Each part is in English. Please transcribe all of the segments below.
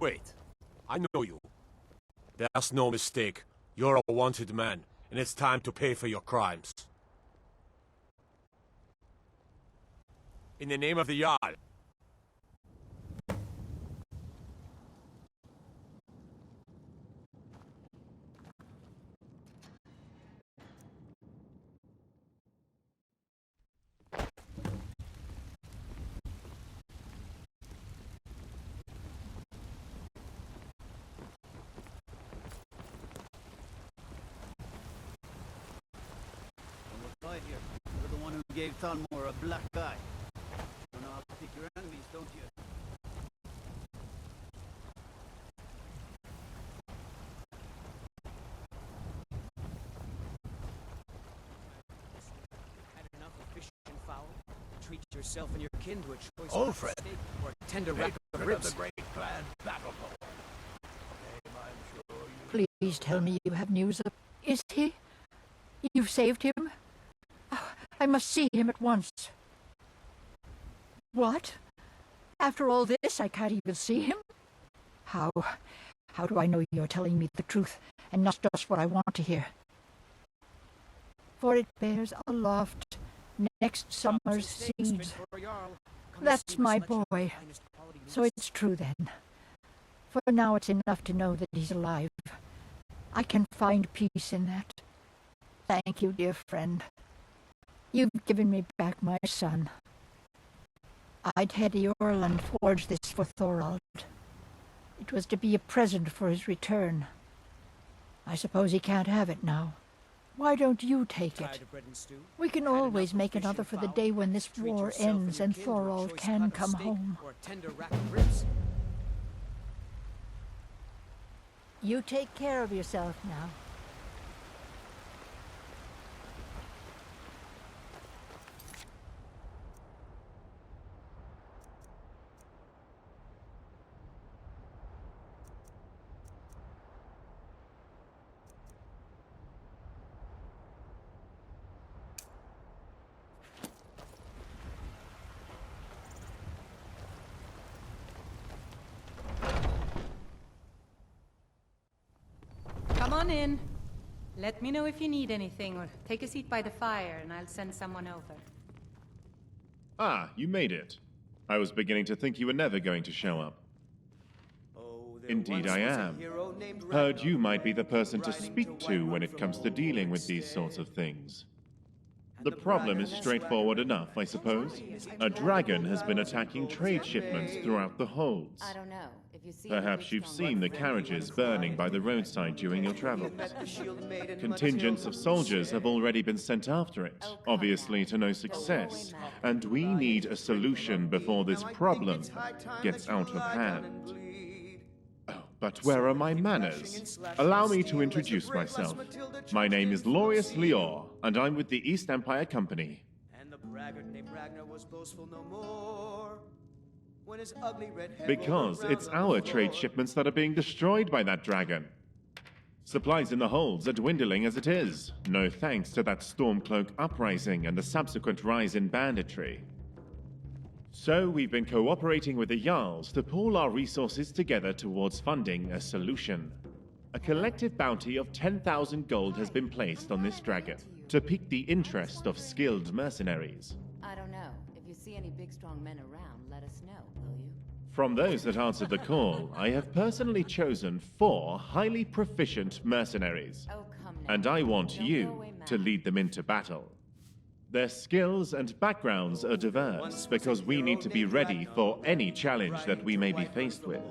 Wait, I know you. There's no mistake. You're a wanted man, and it's time to pay for your crimes. In the name of the Jarl. Here. You're the one who gave Thalmor a black eye. You know how to pick your enemies, don't you? Had enough of fish and fowl? Treat yourself and your kin to a choice Alfred, steak or a tender rack of ribs. the great clan battle pole. I'm sure you... Please tell me you have news of... Is he? You've saved him? Oh, I must see him at once. What? After all this, I can't even see him? How do I know you're telling me the truth, and not just what I want to hear? For it bears aloft next summer's seeds. That's my boy. So it's true then. For now it's enough to know that he's alive. I can find peace in that. Thank you, dear friend. You've given me back my son. I'd head to Yorl and forge this for Thorald. It was to be a present for his return. I suppose he can't have it now. Why don't you take it? We can always make another for the day when this war ends and Thorald can come home. You take care of yourself now. Come on in. Let me know if you need anything, or take a seat by the fire and I'll send someone over. Ah, you made it. I was beginning to think you were never going to show up. Indeed I am. Heard you might be the person to speak to when it comes to dealing with these sorts of things. The problem is straightforward enough, I suppose. A dragon has been attacking trade shipments throughout the holds. I don't know. If you see Perhaps you've seen the carriages burning by the roadside during your travels. Contingents of soldiers have already been sent after it, obviously to no success, and we need a solution before this problem gets out of hand. Oh, but where are my manners? Allow me to introduce myself. My name is Laureus Lior, and I'm with the East Empire Company. And the braggart named Ragnar was boastful no more. When his ugly red head Because it's our trade shipments that are being destroyed by that dragon. Supplies in the holds are dwindling as it is, no thanks to that Stormcloak uprising and the subsequent rise in banditry. So we've been cooperating with the Jarls to pool our resources together towards funding a solution. A collective bounty of 10,000 gold has been placed on this dragon to pique the interest of skilled mercenaries. I don't know. If you see any big strong men around, let us know, will you? From those that answered the call, I have personally chosen 4 highly proficient mercenaries. Oh, come now. And I want Don't go you away mad. to lead them into battle. Their skills and backgrounds are diverse because we need to be ready for any challenge that we may be faced with.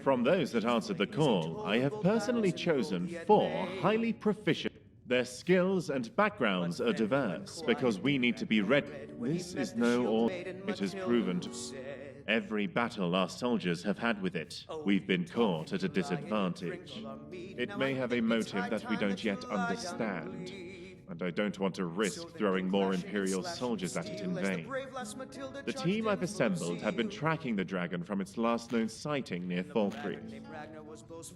From those that answered the call, I have personally chosen 4 highly proficient. Their skills and backgrounds are diverse because we need to be ready. This is no or it has proven to. Every battle our soldiers have had with it, we've been caught at a disadvantage. It may have a motive that we don't yet understand, and I don't want to risk throwing more Imperial soldiers at it in vain. The team I've assembled have been tracking the dragon from its last known sighting near Falkreath.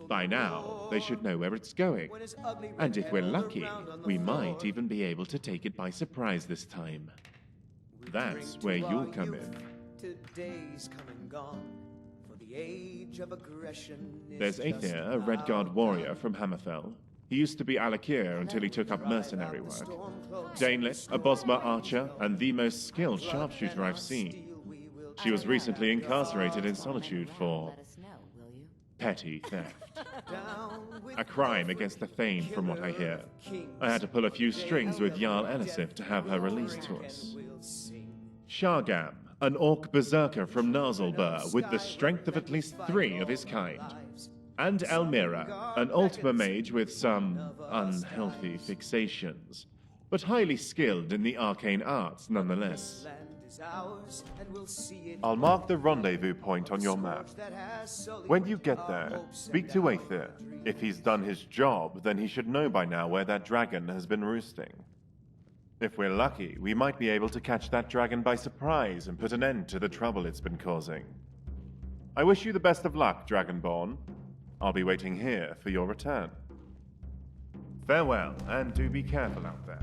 By now, they should know where it's going, and if we're lucky, we might even be able to take it by surprise this time. That's where you'll come in. Today's come and gone, for the age of aggression is There's just Aether, a Red Guard about warrior done. from Hammerfell. He used to be Alakir until he took up mercenary work. Danelit, a Bosma archer and the most skilled sharpshooter I've seen. She was recently incarcerated in solitude for Let us know, will you? petty theft. Down with A crime against the Thane, from what I hear. I had to pull a few strings with Jarl Elisif to have her released to us. we'll sing. Shargam, an orc berserker from Narzulbur with the strength of at least 3 of his kind. And Elmira, an Altmer mage with some unhealthy fixations, but highly skilled in the arcane arts nonetheless. Land is ours, and we'll see it. I'll mark the rendezvous point on your map. That has sullied When you get our there, hopes speak and to our Aether. dreams. If he's done his job, then he should know by now where that dragon has been roosting. If we're lucky, we might be able to catch that dragon by surprise and put an end to the trouble it's been causing. I wish you the best of luck, Dragonborn. I'll be waiting here for your return. Farewell, and do be careful out there.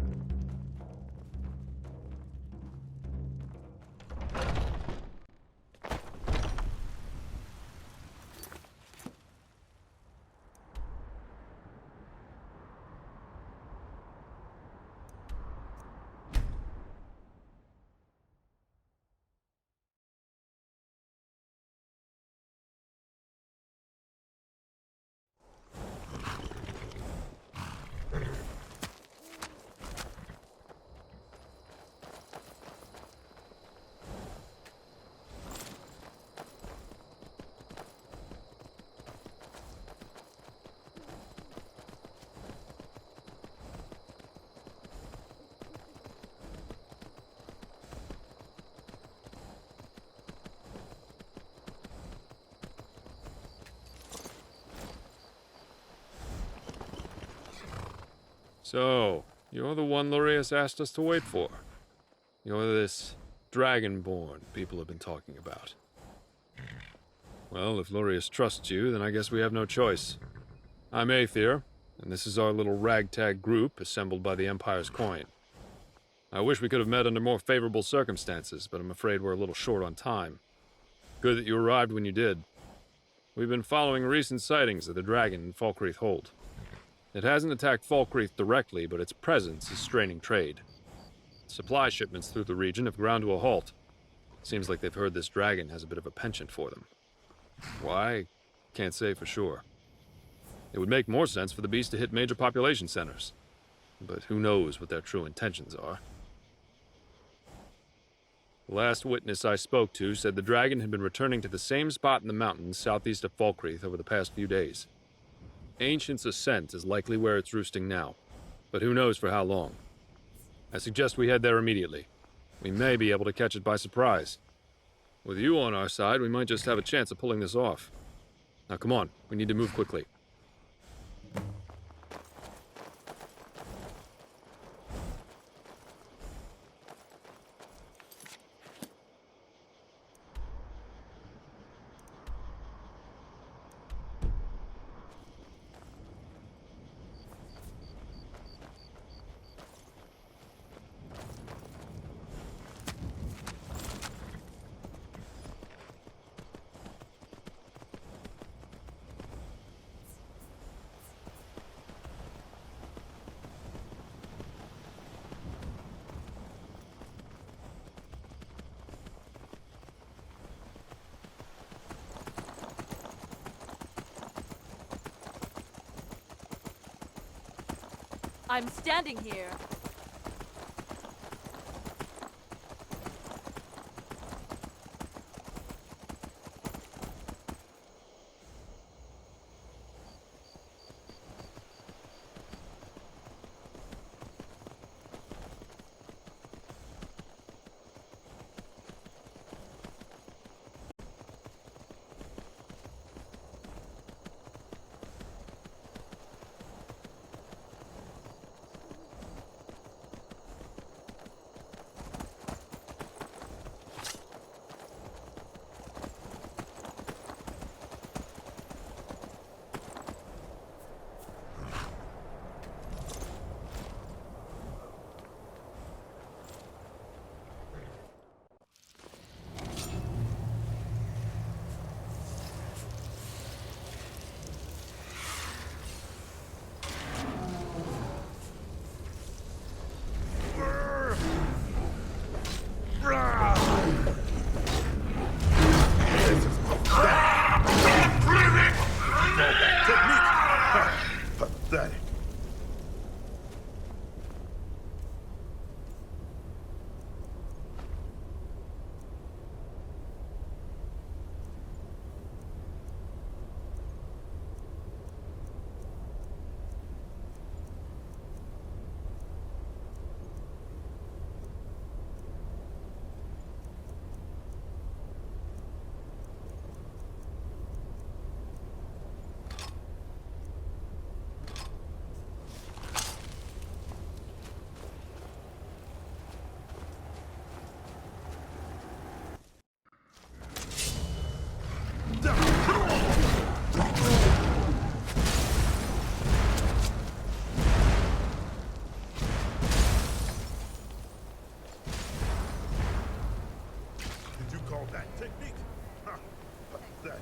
So, you're the one Lurius asked us to wait for. You're this Dragonborn people have been talking about. Well, if Lurius trusts you, then I guess we have no choice. I'm Aether, and this is our little ragtag group assembled by the Empire's coin. I wish we could have met under more favorable circumstances, but I'm afraid we're a little short on time. Good that you arrived when you did. We've been following recent sightings of the dragon in Falkreath Hold. It hasn't attacked Falkreath directly, but its presence is straining trade. Supply shipments through the region have ground to a halt. Seems like they've heard this dragon has a bit of a penchant for them. Why? Can't say for sure. It would make more sense for the beast to hit major population centers. But who knows what their true intentions are. The last witness I spoke to said the dragon had been returning to the same spot in the mountains southeast of Falkreath over the past few days. Ancient's Ascent is likely where it's roosting now, but who knows for how long. I suggest we head there immediately. We may be able to catch it by surprise. With you on our side, we might just have a chance of pulling this off. Now come on, we need to move quickly. I'm standing here. call that technique? Huh. Pathetic.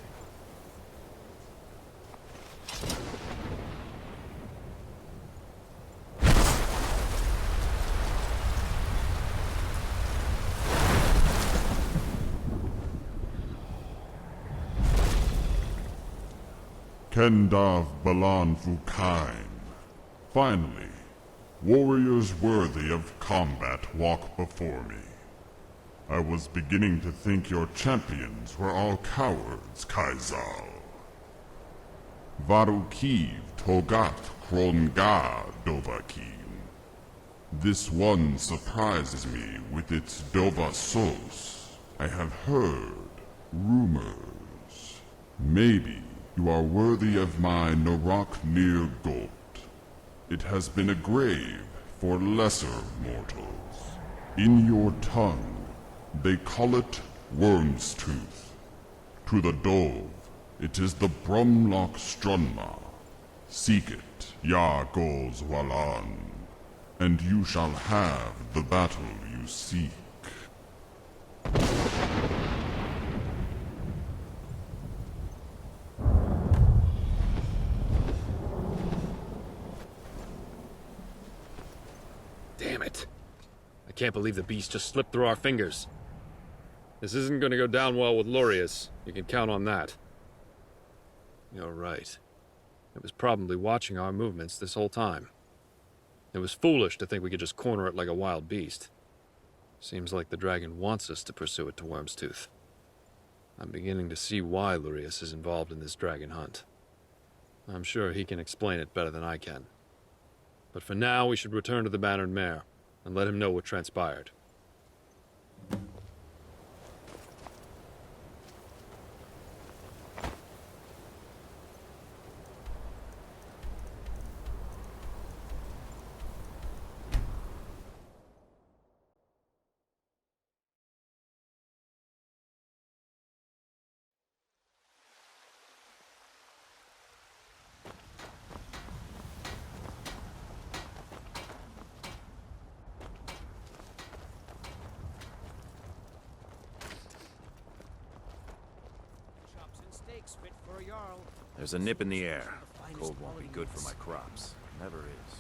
Kendav Balan Fukain. Finally, warriors worthy of combat walk before me. I was beginning to think your champions were all cowards, Kaizal. Varukiv Togat Kronga Dovahkiin. This one surprises me with its Dovasos. I have heard rumors. Maybe you are worthy of my Norak Nir Gold. It has been a grave for lesser mortals. In your tongue, they call it Worm's Tooth. To the Dove, it is the Brumlock Strunma. Seek it, Ya Gols Walan, and you shall have the battle you seek. Damn it. I can't believe the beast just slipped through our fingers. This isn't going to go down well with Lurius. You can count on that. You're right. It was probably watching our movements this whole time. It was foolish to think we could just corner it like a wild beast. Seems like the dragon wants us to pursue it to Worm's Tooth. I'm beginning to see why Lurius is involved in this dragon hunt. I'm sure he can explain it better than I can. But for now, we should return to the Bannered Mare and let him know what transpired. There's a nip in the air. Cold won't be good for my crops. Never is.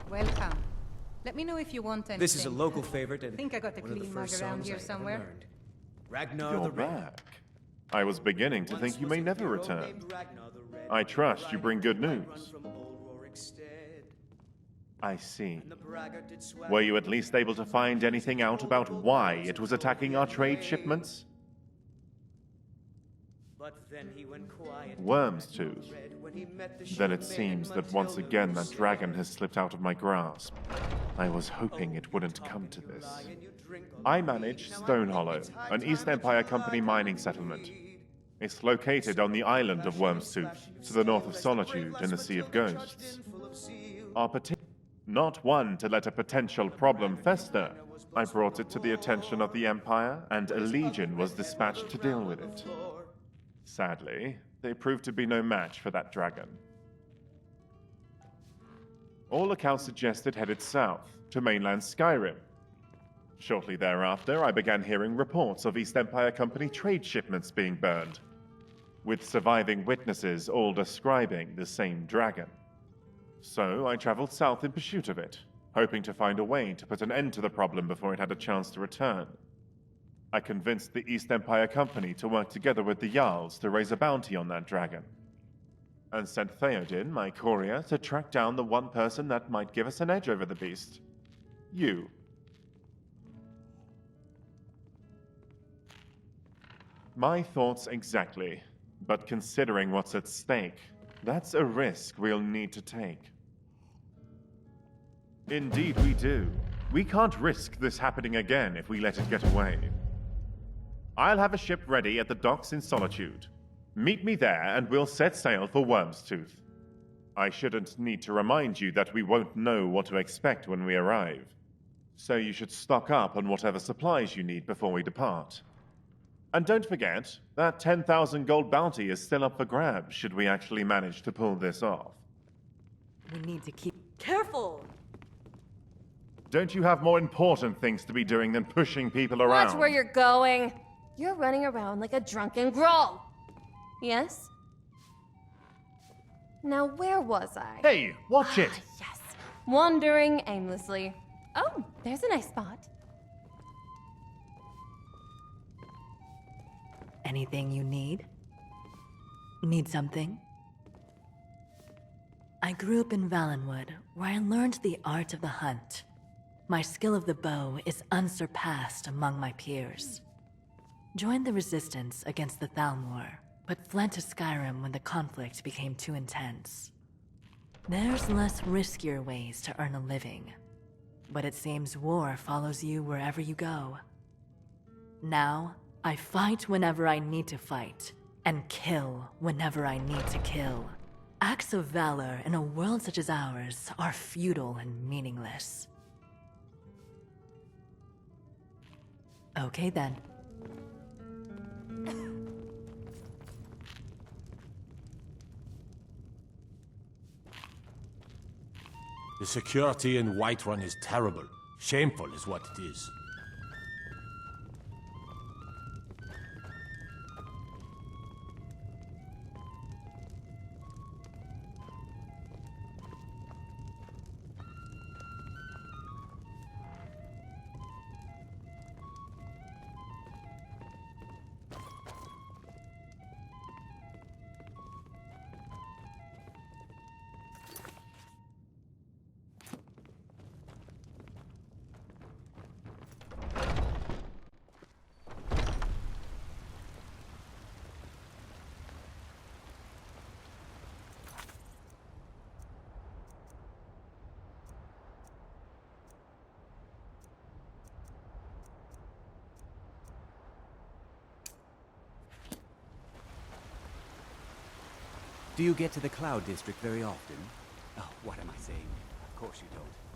Welcome. Let me know if you want anything. This is a local favorite, and I think I got the one of the clean mug first around songs here I ever somewhere. learned. Ragnar You're the Red. back. I was beginning to think you may never return. I trust you bring good news. I see. Were you at least able to find anything out about why it was attacking our trade shipments? Worm's Tooth. Then it seems that once again that dragon has slipped out of my grasp. I was hoping it wouldn't come to this. I manage Stone Hollow, an East Empire Company mining settlement. It's located on the island of Worm's Tooth, to the north of Solitude in the Sea of Ghosts. Not one to let a potential problem fester, I brought it to the attention of the Empire, and a legion was dispatched to deal with it. Sadly, they proved to be no match for that dragon. All accounts suggest it headed south, to mainland Skyrim. Shortly thereafter, I began hearing reports of East Empire Company trade shipments being burned, with surviving witnesses all describing the same dragon. So I traveled south in pursuit of it, hoping to find a way to put an end to the problem before it had a chance to return. I convinced the East Empire Company to work together with the Jarls to raise a bounty on that dragon, and sent Theoden, my courier, to track down the one person that might give us an edge over the beast. You. My thoughts exactly, but considering what's at stake, that's a risk we'll need to take. Indeed we do. We can't risk this happening again if we let it get away. I'll have a ship ready at the docks in Solitude. Meet me there and we'll set sail for Worm's Tooth. I shouldn't need to remind you that we won't know what to expect when we arrive. So you should stock up on whatever supplies you need before we depart. And don't forget, that 10,000 gold bounty is still up for grabs should we actually manage to pull this off. We need to keep careful. Don't you have more important things to be doing than pushing people around? Watch where you're going. You're running around like a drunken growl. Yes? Now where was I? Hey, watch it! Yes. Wandering aimlessly. Oh, there's a nice spot. Anything you need? Need something? I grew up in Valenwood, where I learned the art of the hunt. My skill of the bow is unsurpassed among my peers. Joined the resistance against the Thalmor, but fled to Skyrim when the conflict became too intense. There's less riskier ways to earn a living, but it seems war follows you wherever you go. Now, I fight whenever I need to fight, and kill whenever I need to kill. Acts of valor in a world such as ours are futile and meaningless. Okay then. The security in Whiterun is terrible. Shameful is what it is. Do you get to the Cloud District very often? Oh, what am I saying? Of course you don't.